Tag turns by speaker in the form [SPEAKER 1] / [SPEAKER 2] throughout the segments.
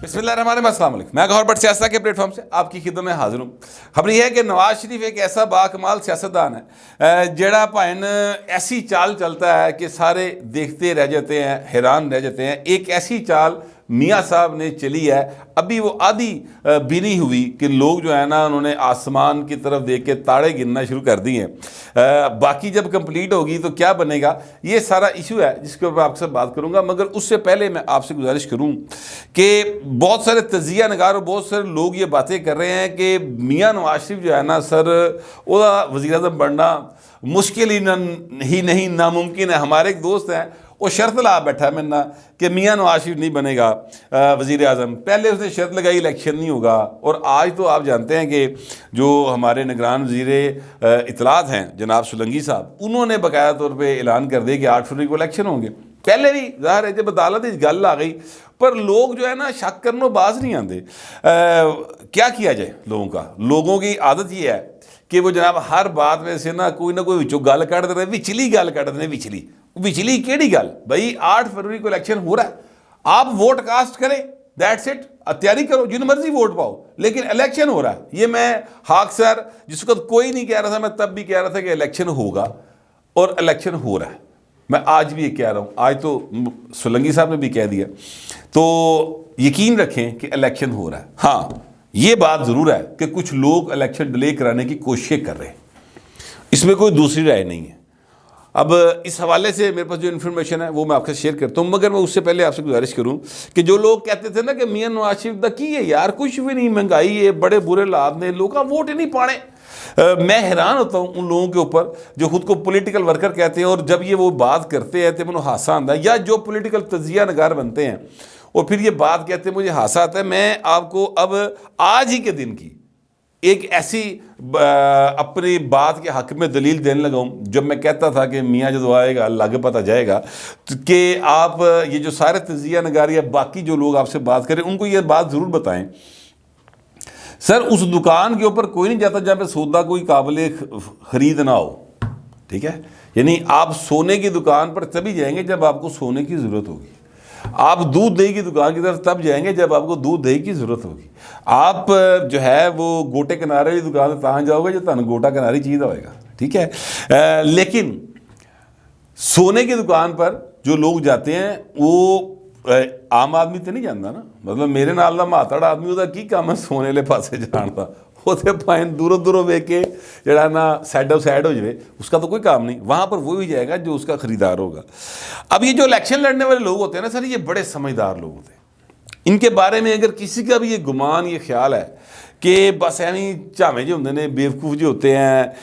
[SPEAKER 1] बिस्मिल्लाहिर्रहमानिर्रहीम, अस्सलाम वालेकुम। मैं गौहर भट्ट सियासत के प्लेटफॉर्म से आपकी खिदमत में हाजिर हूँ। खबर यह है कि नवाज शरीफ एक ऐसा बाकमाल सियासतदान है जेड़ा भाइन ऐसी चाल चलता है कि सारे देखते रह जाते हैं, हैरान रह जाते हैं। एक ऐसी चाल मियाँ साहब ने चली है, अभी वो आधी भी नहीं हुई कि लोग जो है ना उन्होंने आसमान की तरफ देख के ताड़े गिनना शुरू कर दिए हैं। बाकी जब कंप्लीट होगी तो क्या बनेगा, ये सारा इशू है जिसके ऊपर आपसे बात करूंगा। मगर उससे पहले मैं आपसे गुजारिश करूं कि बहुत सारे तजिया नगार और बहुत सारे लोग ये बातें कर रहे हैं कि मियाँ नवाज शरीफ जो है ना सर वह वज़ीर-ए-आज़म बनना मुश्किल ही नहीं नामुमकिन है। हमारे एक दोस्त हैं वो शर्त ला बैठा है मैंने कि मियाँ नवाज शरीफ नहीं बनेगा वज़ीर आज़म। पहले उसने शर्त लगाई इलेक्शन नहीं होगा, और आज तो आप जानते हैं कि जो हमारे निगरान वज़ीर इत्तलात हैं जनाब सोलंकी साहब, उन्होंने बाकायदा तौर पर ऐलान कर दिया कि 8 फरवरी को इलेक्शन होंगे। पहले भी ज़ाहिर है जब अदालत इस गल आ गई, पर लोग जो है ना शक करने बाज नहीं आते। क्या किया जाए लोगों की आदत ये है कि वो जनाब हर बात में से ना कोई विचों गल कढ़ देते, विचली गल कढ़ देते। विचली केड़ी गल भाई, 8 फरवरी को इलेक्शन हो रहा है, आप वोट कास्ट करें, दैट्स इट। तैयारी करो, जिन मर्जी वोट पाओ, लेकिन इलेक्शन हो रहा है। ये मैं हाक सर जिस वक्त कोई नहीं कह रहा था, मैं तब भी कह रहा था कि इलेक्शन होगा और इलेक्शन हो रहा है। मैं आज भी ये कह रहा हूँ, आज तो सोलंकी साहब ने भी कह दिया, तो यकीन रखें कि इलेक्शन हो रहा है। हाँ, ये बात ज़रूर है कि कुछ लोग इलेक्शन डिले कराने की कोशिशें कर रहे हैं, इसमें कोई दूसरी राय नहीं है। अब इस हवाले से मेरे पास जो इन्फॉर्मेशन है वो मैं आपसे शेयर करता हूँ, मगर मैं उससे पहले आपसे गुजारिश करूँ कि जो लोग कहते थे ना कि मियाँ नवाज शरीफ दा की है यार, कुछ भी नहीं, महंगाई है, बड़े बुरे हालात ने, लोग वोट ही नहीं पाने। मैं हैरान होता हूँ उन लोगों के ऊपर जो खुद को पॉलिटिकल वर्कर कहते हैं, और जब ये वो बात करते हैं तो मुझे हासा आता है, या जो पॉलिटिकल तजिया नगार बनते हैं और फिर ये बात कहते हैं, मुझे हासा आता है। मैं आपको अब आज ही के दिन की एक ऐसी अपनी बात के हक में दलील देने लगा हूँ, जब मैं कहता था कि मियाँ जो आएगा लग पता जाएगा, तो कि आप ये जो सारे तजिया नगार या बाकी जो लोग आपसे बात करें उनको ये बात ज़रूर बताएं, सर उस दुकान के ऊपर कोई नहीं जाता जहाँ पे सौदा कोई काबिल ख़रीद ना हो। ठीक है, यानी आप सोने की दुकान पर तभी जाएंगे जब आपको सोने की ज़रूरत होगी। आप दूध दही की दुकान की तरफ तब जाएंगे जब आपको दूध दही की ज़रूरत होगी। आप जो है वो गोटे किनारे की दुकान पर तहाँ जाओगे जो तुम गोटा किनारी चीज़ होएगा। ठीक है, लेकिन सोने की दुकान पर जो लोग जाते हैं वो आम आदमी तो नहीं जाता ना, मतलब मेरे नाल दा मातड़ आदमी उसका की काम है सोने वाले पासे जान का, वो तो भाई दूरों दूरों वेख के जरा ना साइड ऑफ साइड हो जाए, उसका तो कोई काम नहीं, वहाँ पर वो भी जाएगा जो उसका ख़रीदार होगा। अब ये जो इलेक्शन लड़ने वाले लोग होते हैं ना सर, ये बड़े समझदार लोग होते हैं। इनके बारे में अगर किसी का भी ये गुमान, ये ख्याल है कि बस यानी झावे जो होते हैं, बेवकूफ़ जो होते हैं,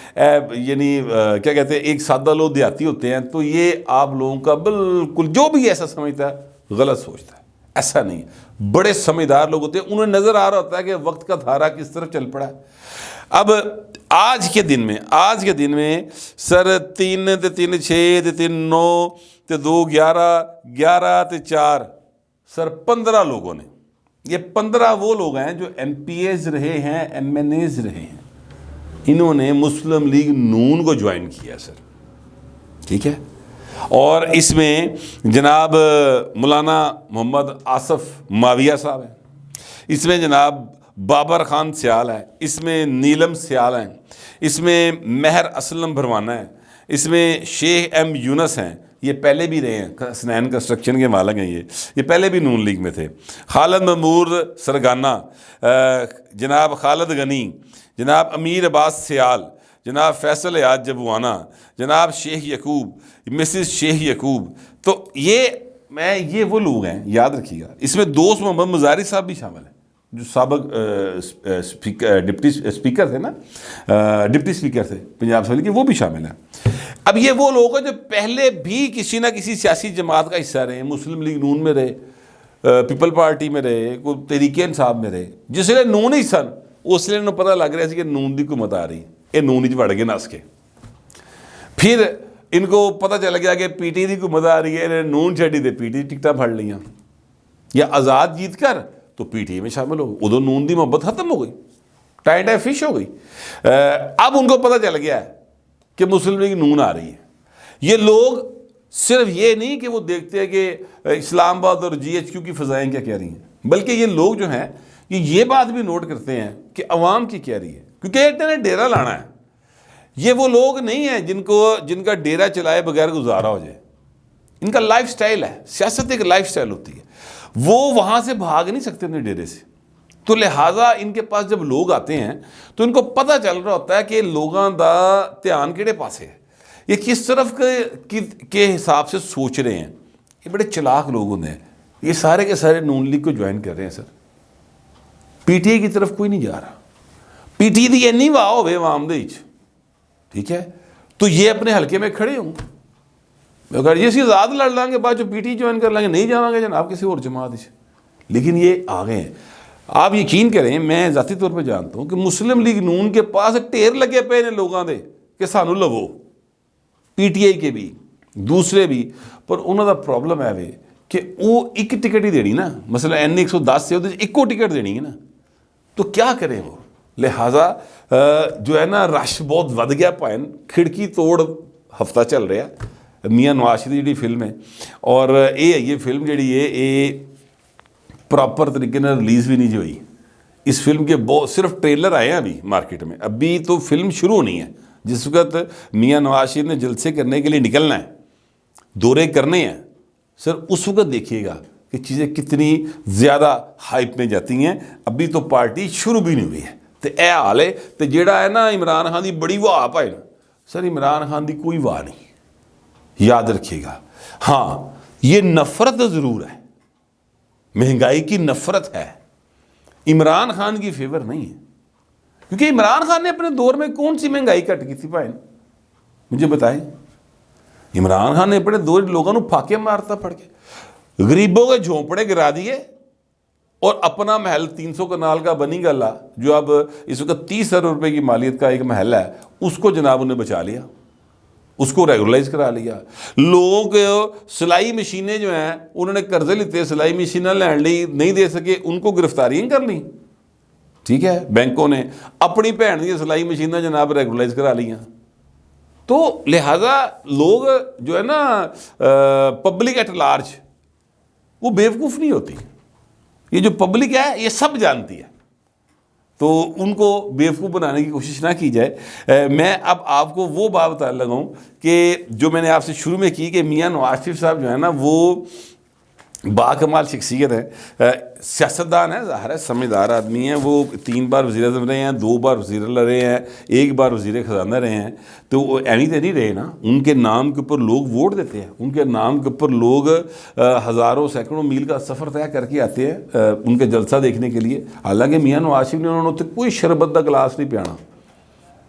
[SPEAKER 1] यानी क्या कहते हैं, एक सादा लोग देहाती होते हैं, तो ये आप लोगों का बिल्कुल जो भी ऐसा समझता है गलत सोचता है। ऐसा नहीं है, बड़े समझदार लोग होते हैं, उन्हें नज़र आ रहा होता है कि वक्त का धारा किस तरफ चल पड़ा है। अब आज के दिन में सर 3 ते 3 6 ते 3 9 ते 2 11 11 ते 4 सर 15 लोगों ने, ये 15 वो लोग हैं जो MPAs रहे हैं, MNAs रहे हैं, इन्होंने मुस्लिम लीग नून को ज्वाइन किया सर। ठीक है, और इसमें जनाब मौलाना मोहम्मद आसफ माविया साहब हैं, इसमें जनाब बाबर ख़ान सियाल है, इसमें नीलम सियाल हैं, इसमें महर असलम भरवाना है, इसमें शेख M यूनस हैं, ये पहले भी रहे हैं, स्नैन कंस्ट्रक्शन के मालिक हैं, ये पहले भी नून लीग में थे। खालिद महमूद सरगाना, जनाब खालिद गनी, जनाब अमीर अब्बास सियाल, जनाब फैसल याद जबुआना, जनाब शेख यकूब, मिसिस शेख यकूब। तो ये वो लोग हैं, याद रखिएगा। इसमें दोस्त मोहम्मद मुजारी साहब भी शामिल हैं जो साबिक डिप्टी स्पीकर थे ना, डिप्टी स्पीकर थे पंजाब असेंबली के, वो भी शामिल हैं। अब ये वो लोग हैं जो पहले भी किसी ना किसी सियासी जमात का हिस्सा रहे, मुस्लिम लीग नून में रहे, पीपल पार्टी में रहे, कोई तहरीक इंसाफ में रहे। जिसले नून ही सन उसले उन्हें पता लग रहा है कि नून की हुकूमत आ रही, ये नून ही वड़ गए नस के। फिर इनको पता चल गया कि PTI की हुकूमत आ रही है, इन्हें नून छड़ी दे PTI टिकटा फड़ लिया, या आज़ाद जीत कर तो PTI में शामिल हो, उदो नून की मोहब्बत खत्म हो गई, टाइम फिश हो गई। अब उनको पता चल गया है कि मुस्लिम लीग नून आ रही है। ये लोग सिर्फ ये नहीं कि वो देखते हैं कि इस्लामाबाद और GHQ की फ़ज़ाएँ क्या कह रही हैं, बल्कि ये लोग जो हैं ये बात भी नोट करते हैं कि अवाम की क्या रही है, क्योंकि इन्होंने डेरा लाना है। ये वो लोग नहीं हैं जिनका डेरा चलाए बगैर गुजारा हो जाए। इनका लाइफ स्टाइल है, सियासत एक लाइफ स्टाइल होती है, वो वहाँ से भाग नहीं सकते अपने डेरे से। तो लिहाजा इनके पास जब लोग आते हैं तो इनको पता चल रहा होता है कि लोगों का ध्यान किहड़े पासे है, ये किस तरफ के हिसाब से सोच रहे हैं। ये बड़े चलाक लोग होते हैं। ये सारे के सारे नून लीग को ज्वाइन कर रहे हैं सर। पीटीआई की तरफ कोई नहीं जा रहा। पीटीआई की इन्नी वाह होवे आवाम दे विच, ठीक है, तो ये अपने हल्के में खड़े हों। अगर ये आज़ाद लड़ लांगे, बाद जो पीटीआई ज्वाइन कर लेंगे, नहीं जावांगे जनाब किसी और जमात में। लेकिन ये आ गए हैं। आप यकीन करें, मैं ज़ाती तौर पर जानता हूँ कि मुस्लिम लीग नून के पास ढेर लगे पे ने लोगों के कि सानू लवो, पीटीआई के भी दूसरे भी, पर उन्होंने प्रॉब्लम है वे कि वो एक टिकट ही देनी ना, मसला N 110 से एको टिकट देनी है ना, तो क्या करें वो। लिहाजा जो है ना रश बहुत वध गया, भाएं खिड़की तोड़ हफ्ता चल रहा है मियाँ नवाज शरीफ की फिल्म है। और ये फिल्म जी है ये प्रॉपर तरीके से रिलीज़ भी नहीं जी हुई। इस फिल्म के बहुत सिर्फ ट्रेलर आए हैं अभी मार्केट में, अभी तो फिल्म शुरू होनी है। जिस वक्त मियाँ नवाज शरीफ ने जलसे करने के लिए निकलना है, दौरे करने हैं सर, उस वक्त देखिएगा कि चीज़ें कितनी ज़्यादा हाइप में जाती हैं। अभी तो पार्टी शुरू भी नहीं हुई है तो यह हाल है। तो जेड़ा है ना इमरान खान की बड़ी वाह भाई सर, इमरान खान की कोई वाह नहीं, याद रखिएगा। हाँ, ये नफ़रत ज़रूर है, महंगाई की नफ़रत है, इमरान खान की फेवर नहीं है। क्योंकि इमरान खान ने अपने दौर में कौन सी महंगाई घट की थी भाई, मुझे बताएं। इमरान खान ने अपने दौर लोगों को फाके मारता फड़ के, गरीबों के झोंपड़े गिरा दिए और अपना महल 300 कनाल का बनी गला जो अब इस वक्त 30 अरब रुपये की मालियत का एक महल है, उसको जनाब उन्हें बचा लिया, उसको रेगुलराइज करा लिया। लोगों को सिलाई मशीनें जो हैं उन्होंने कर्जे लेते, सिलाई मशीनें लैंड ली नहीं दे सके, उनको गिरफ्तारियां कर ली, ठीक है। बैंकों ने अपनी भैन दी सिलाई मशीनें जनाब रेगुलराइज करा लियां। तो लिहाजा लोग जो है ना पब्लिक एट लार्ज वो बेवकूफ़ नहीं होती। ये जो पब्लिक है ये सब जानती है, तो उनको बेवकूफ़ बनाने की कोशिश ना की जाए। मैं अब आपको वो बात बता लगा हूँ कि जो मैंने आपसे शुरू में की कि मियाँ नवाज शरीफ साहब जो है ना वो बाकमाल शख्सियत है, सियासतदान है, ज़ाहिर है समझदार आदमी है। वो 3 बार वज़ीर-ए-आज़म रहे हैं, 2 बार वज़ीर रहे हैं, 1 बार वज़ीर ख़ज़ाना रहे हैं। तो वो एनी तो नहीं रहे ना, उनके नाम के ऊपर लोग वोट देते हैं, उनके नाम के ऊपर लोग हज़ारों सैकड़ों मील का सफ़र तय करके आते हैं उनके जलसा देखने के लिए। हालांकि मियाँ नवाज शरीफ ने उन्होंने कोई शरबत का गिलास नहीं पियाना।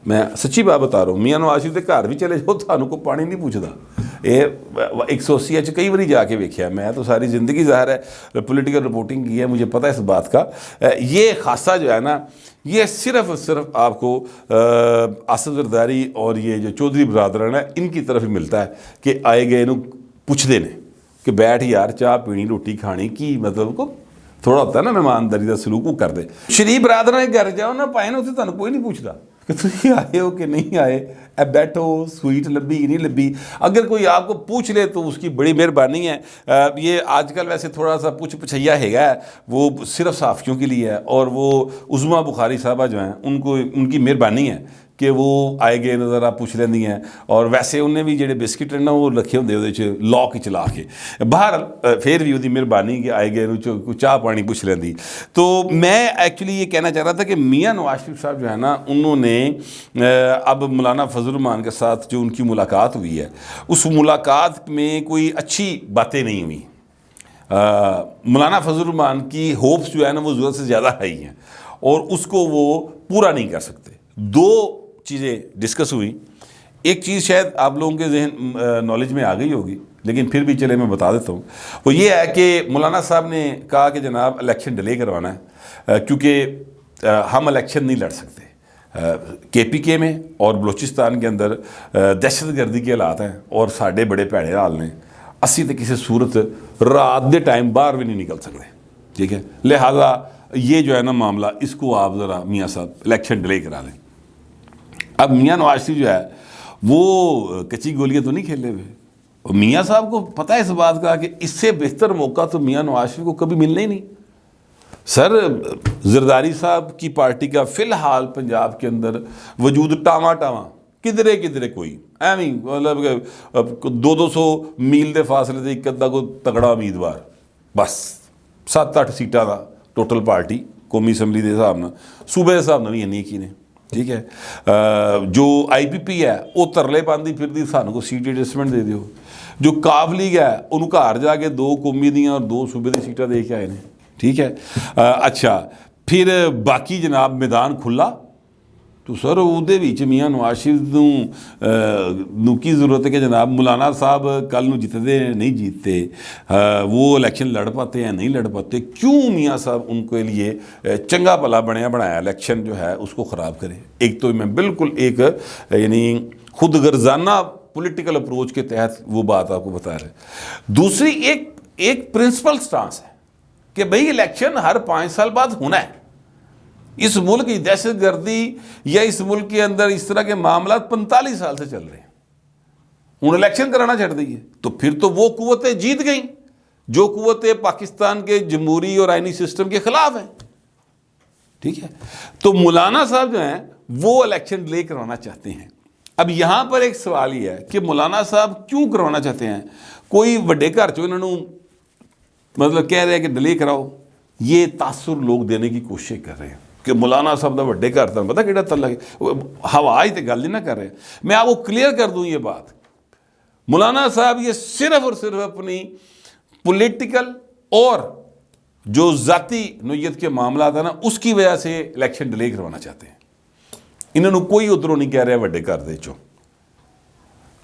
[SPEAKER 1] मैं सच्ची बात बता रहा हूँ, मियाँ नवाज शरीफ के घर भी चले जाओ थानू को पानी नहीं पूछता। ये 180 कई बारी जाके वेख्या, मैं तो सारी ज़िंदगी ज़ाहिर है पॉलिटिकल रिपोर्टिंग की है, मुझे पता है इस बात का। ये खासा जो है ना ये सिर्फ आपको आसिफ ज़रदारी और ये जो चौधरी बरादरान है इनकी तरफ ही मिलता है कि आए गए इन्हू पुछते हैं कि बैठ यार चाह पीनी रोटी खानी की, मतलब को थोड़ा होता है ना मेहमानदारी का सलूक वो कर दे। शरीफ बरादरान के घर जाओ ना पाए ना, उत्थे तुहानू कोई नहीं पूछता कि तुम आए हो कि नहीं आए, अब बैठो स्वीट लब्भी कि नहीं लब्भी। अगर कोई आपको पूछ ले तो उसकी बड़ी मेहरबानी है। ये आजकल वैसे थोड़ा सा पुछैया हैगा, वो सिर्फ साफ़ियों के लिए है। और वो उज़मा बुखारी साहबा जो हैं उनको उनकी मेहरबानी है कि वो आए गए नज़र आप पूछ लेंदी हैं। और वैसे उन्हें भी जो बिस्किट ना वो रखे होंगे वो लॉक ही चला के बाहर, फिर भी उसकी मेहरबानी कि आए गए चाह पानी पूछ लेंदी। तो मैं एक्चुअली ये कहना चाह रहा था कि मियाँ नवाज शरीफ साहब जो है ना उन्होंने अब मौलाना फजल रहमान के साथ जो उनकी मुलाकात हुई है, उस मुलाकात में कोई अच्छी बातें नहीं हुई। मौलाना फजल रहमान की होप्स जो है ना वो ज़रूरत से ज़्यादा हाई हैं और उसको वो पूरा नहीं कर सकते। 2 चीज़ें डिस्कस हुई। एक चीज़ शायद आप लोगों के जहन नॉलेज में आ गई होगी, लेकिन फिर भी चले मैं बता देता हूँ। वो ये है कि मौलाना साहब ने कहा कि जनाब इलेक्शन डिले करवाना है क्योंकि हम इलेक्शन नहीं लड़ सकते। KPK में और बलूचिस्तान के अंदर दहशत गर्दी के हालात हैं और साढ़े बड़े भैड़े हाल ने, असी तो किसी सूरत रात के टाइम बाहर भी नहीं निकल सकते, ठीक है। लिहाजा ये जो है ना मामला, इसको आप ज़रा मियाँ साहब इलेक्शन डिले करा लें। अब मियाँ नवाज शरीफ जो है वो कच्ची गोलियाँ तो नहीं खेले हुए, और मियाँ साहब को पता है इस बात का कि इससे बेहतर मौका तो मियाँ नवाज शरीफ को कभी मिलना ही नहीं। सर जरदारी साहब की पार्टी का फिलहाल पंजाब के अंदर वजूद टावा टावा किधरे किधरे कोई एवं मतलब 200 मील के फासले से एक अद्धा कोई तगड़ा उम्मीदवार बस 7-8 सीटा का टोटल पार्टी कौमी असैंबली के हिसाब न सूबे के हिसाब न भी इन्नी की ने ठीक है। जो IPP है वो तरले पाती फिर सानू को सीट एडजस्टमेंट दे दियो। जो काफ लीग है उन्होंने घर जाके 2 कौमी दियाँ और 2 सूबे की सीटा दे के आए हैं ठीक है। अच्छा फिर बाकी जनाब मैदान खुला तो सर उहदे विच मियाँ नवाज शरीफ नूं की जरूरत है कि जनाब मौलाना साहब कल नूं जितते नहीं जीतते, वो इलेक्शन लड़ पाते हैं नहीं लड़ पाते, क्यों मियाँ साहब उनके लिए चंगा भला बनया बनाया इलेक्शन जो है उसको ख़राब करें। एक तो मैं बिल्कुल एक यानी खुद गर्जाना पॉलिटिकल अप्रोच के तहत वो बात आपको बता रहे। दूसरी एक प्रिंसिपल स्टांस है कि भाई इलेक्शन हर 5 साल बाद होना है। इस मुल्क की दहशतगर्दी या इस मुल्क के अंदर इस तरह के मामला 45 साल से चल रहे हैं, हूँ इलेक्शन कराना छड़ दी है तो फिर तो वो कुव्वतें जीत गई जो कुव्वतें पाकिस्तान के जमहूरी और आइनी सिस्टम के खिलाफ हैं ठीक है। तो मौलाना साहब जो हैं वो इलेक्शन डिले करवाना चाहते हैं। अब यहाँ पर एक सवाल ही है कि मौलाना साहब क्यों करवाना चाहते हैं। कोई वड्डे घर चो इन्होंने मतलब कह रहे हैं कि डिले कराओ, ये तासुर लोग देने की कोशिश कर रहे हैं कि मौलाना साहब का वड्डे घर तुम पता कि तला हवा ही तो गल नहीं ना कर रहे। मैं आपको क्लियर कर दूँ ये बात, मौलाना साहब ये सिर्फ और सिर्फ अपनी पॉलिटिकल और जो ज़ाती नोयत के मामला था ना उसकी वजह से इलेक्शन डिले करवाना चाहते हैं। इन्होंने कोई उधरों नहीं कह रहा वड्डे घर दे चो।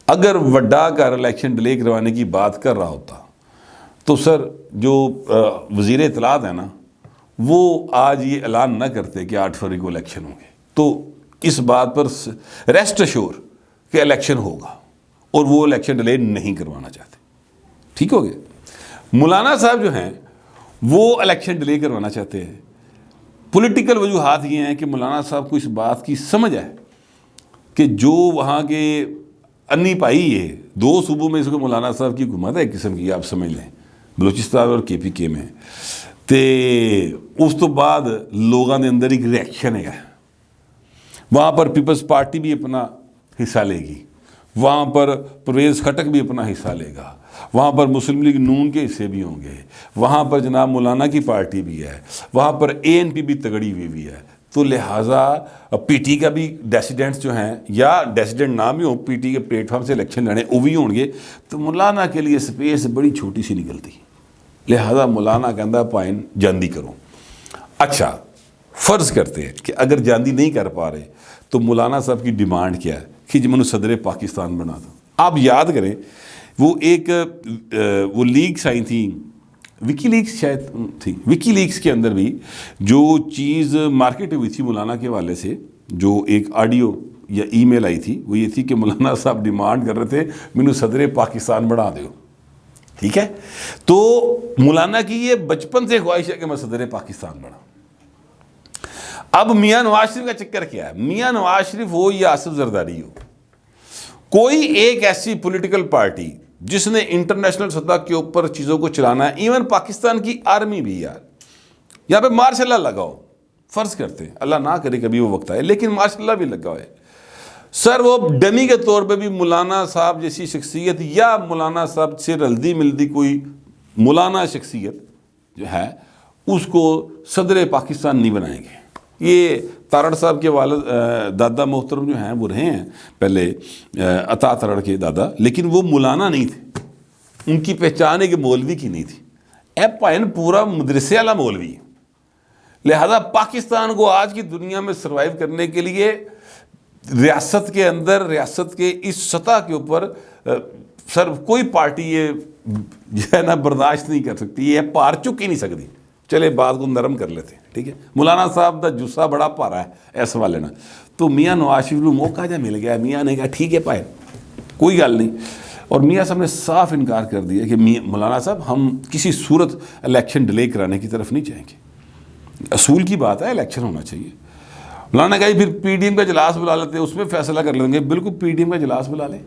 [SPEAKER 1] अगर वड्डा घर इलेक्शन डिले करवाने की बात कर रहा होता तो सर जो वज़ीर इत्तलात है ना वो आज ये ऐलान ना करते कि 8 फरवरी को इलेक्शन होंगे। तो इस बात पर रेस्ट अश्योर कि इलेक्शन होगा और वो इलेक्शन डिले नहीं करवाना चाहते। ठीक हो गया। मौलाना साहब जो हैं वो इलेक्शन डिले करवाना चाहते हैं। पॉलिटिकल वजूहात ये हैं कि मौलाना साहब को इस बात की समझ है कि जो वहाँ के अन्नी पाई है 2 सूबों में इसको मौलाना साहब की हुकूमत है एक किस्म की, आप समझ लें बलूचिस्तान और KPK में, तो उस तो बाद लोगों के अंदर एक रिएक्शन है। वहाँ पर पीपल्स पार्टी भी अपना हिस्सा लेगी, वहाँ पर परवेज़ खटक भी अपना हिस्सा लेगा, वहाँ पर मुस्लिम लीग नून के हिस्से भी होंगे, वहाँ पर जनाब मौलाना की पार्टी भी है, वहाँ पर ANP भी तगड़ी हुई भी है। तो लिहाजा PT का भी डेसिडेंट्स जो हैं या डेसिडेंट ना भी हो PT के प्लेटफॉर्म से इलेक्शन लड़े वो भी होंगे, तो मौलाना के लिए स्पेस बड़ी छोटी सी निकलती। लिहाजा मौलाना कहता पाइन जांदी करो। अच्छा फ़र्ज़ करते हैं कि अगर जांदी नहीं कर पा रहे तो मौलाना साहब की डिमांड क्या है कि जी मैंने सदर पाकिस्तान बना दो। आप याद करें वो एक वो लीक्स आई थी विकीलीक्स शायद थी, विकीलीक्स के अंदर भी जो चीज़ मार्केट हुई थी मौलाना के हवाले से, जो एक ऑडियो या ईमेल आई थी वो ये थी कि मौलाना साहब डिमांड कर रहे थे मैंने सदर पाकिस्तान बना दो। ठीक है, तो मौलाना की ये बचपन से ख्वाहिश है कि मैं सदर पाकिस्तान बना। अब मियाँ नवाज शरीफ का चक्कर क्या है, मियाँ नवाज शरीफ हो या आसिफ जरदारी हो, कोई एक ऐसी पॉलिटिकल पार्टी जिसने इंटरनेशनल सतह के ऊपर चीज़ों को चलाना है, इवन पाकिस्तान की आर्मी भी यार यहाँ पे मार्शल लॉ लगाओ, फ़र्ज़ करते हैं अल्लाह ना करे कभी वो वक्त आए, लेकिन मार्शल लॉ भी लगा हुआ है सर, वो डमी के तौर पे भी मौलाना साहब जैसी शख्सियत या मौलाना साहब से रल्दी मिलती कोई मौलाना शख्सियत जो है उसको सदर पाकिस्तान नहीं बनाएंगे। ये तारड़ साहब के वालिद दादा मोहतरम जो हैं वो रहे हैं पहले अता तारड़ के दादा, लेकिन वो मौलाना नहीं थे, उनकी पहचान एक मौलवी की नहीं थी। ए पाइन पूरा मदरसे वाला मौलवी है। लिहाजा पाकिस्तान को आज की दुनिया में सर्वाइव करने के लिए रियासत के अंदर रियासत के इस सतह के ऊपर सर कोई पार्टी ये जो है ना बर्दाश्त नहीं कर सकती, ये पार चुक ही नहीं सकती। चले बात को नरम कर लेते हैं। ठीक है, मौलाना साहब का जुस्सा बड़ा भारा है इस वाले ना, तो मियाँ नवाज शरीफ को मौका जहाँ मिल गया, मियाँ ने कहा ठीक है पाए कोई गल नहीं, और मियाँ साहब ने साफ इनकार कर दिया कि मौलाना साहब हम किसी सूरत इलेक्शन डिले कराने की तरफ नहीं जाएंगे, असूल की बात है इलेक्शन होना चाहिए। मौलाना कहा फिर PDM का इजलास बुला लेते हैं, उसमें फैसला कर लेंगे। बिल्कुल PDM का इजलास बुला लें,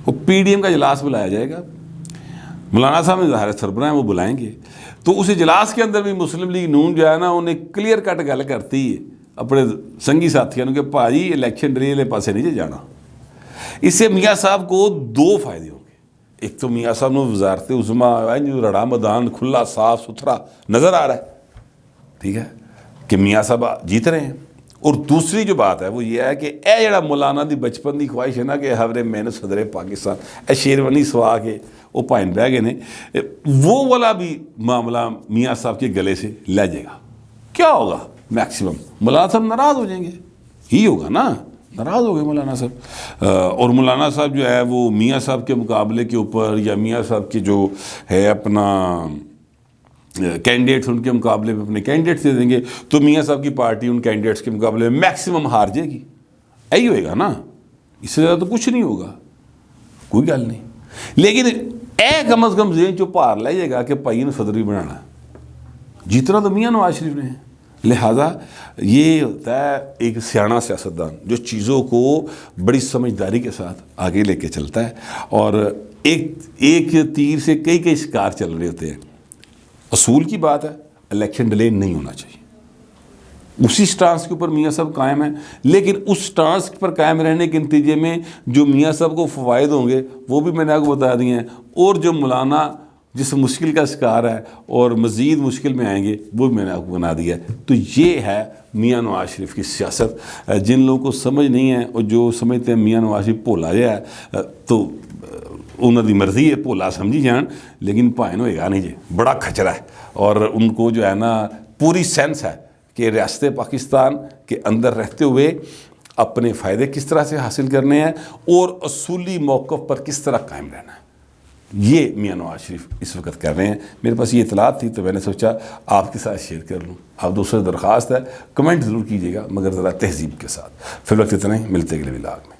[SPEAKER 1] वो PDM का इजलास बुलाया जाएगा, मौलाना साहब ने ज़ाहिर सरबराह हैं, वो बुलाएंगे। तो उस इजलास के अंदर भी मुस्लिम लीग नून जो है ना उन्हें क्लीयर कट गल करती है अपने संगी साथियों कि भाजी इलैक्शन डरे वाले पासे नहीं जे जाना। इससे मियाँ साहब को दो फायदे होंगे। एक तो मियाँ साहब ने वजारत उज़्मा जो रड़ा मैदान खुला साफ सुथरा नज़र आ रहा है, ठीक है, कि मियाँ साहब जीत रहे हैं। और दूसरी जो बात है वो ये है कि यह जड़ा मौलाना की बचपन की ख्वाहिश है ना कि हवरे मैंने सदरे पाकिस्तान ए शेरवानी सवा के वो भाइन बह गए ने, वो वाला भी मामला मियाँ साहब के गले से ले जाएगा। क्या होगा? मैक्सिमम मौलाना साहब नाराज़ हो जाएंगे, ही होगा ना, नाराज़ हो गए मौलाना साहब। और मौलाना साहब जो है वो मियाँ साहब के मुकाबले के ऊपर या मियाँ साहब के जो है अपना कैंडिडेट्स उनके मुकाबले में अपने कैंडिडेट्स दे देंगे, तो मियाँ साहब की पार्टी उन कैंडिडेट्स के मुकाबले में मैक्सिमम हार जाएगी। यही होएगा ना, इससे ज़्यादा तो कुछ नहीं होगा, कोई गल नहीं। लेकिन ए कम अज़ कम जेन चो भार लै जाएगा कि भाई ने सदर भी बनाना, जीतना तो मियाँ नवाज शरीफ ने है। लिहाजा ये होता है एक सियाना सियासतदान जो चीज़ों को बड़ी समझदारी के साथ आगे लेके चलता है, और एक तीर से कई कई शिकार चल रहे होते हैं। असूल की बात है, इलेक्शन डिले नहीं होना चाहिए, उसी स्टांस के ऊपर मियाँ साहब कायम है। लेकिन उस स्टांस पर कायम रहने के नतीजे में जो मियाँ साहब को फ़वाइद होंगे वो भी मैंने आपको बता दिए हैं, और जो मौलाना जिस मुश्किल का शिकार है और मज़ीद मुश्किल में आएंगे वो भी मैंने आपको बना दिया है। तो ये है मियाँ नवाज शरीफ की सियासत। जिन लोगों को समझ नहीं है और जो समझते हैं मियाँ नवाज शरीफ भोला है, तो उन्होंने मर्जी है भोला समझी जान, लेकिन भाइन होएगा नहीं जी, बड़ा खचरा है। और उनको जो है ना पूरी सेंस है कि रियासत पाकिस्तान के अंदर रहते हुए अपने फ़ायदे किस तरह से हासिल करने हैं और असूली मौक़िफ़ पर किस तरह कायम रहना है। ये मियाँ नवाज शरीफ इस वक्त कर रहे हैं। मेरे पास ये इतलात थी तो मैंने सोचा आपके साथ शेयर कर लूँ। आप दोस्तों से दरख्वास्त है कमेंट ज़रूर कीजिएगा, मगर ज़रा तहज़ीब के साथ। फिर वक्त इतना ही, मिलते अगले व्लॉग में।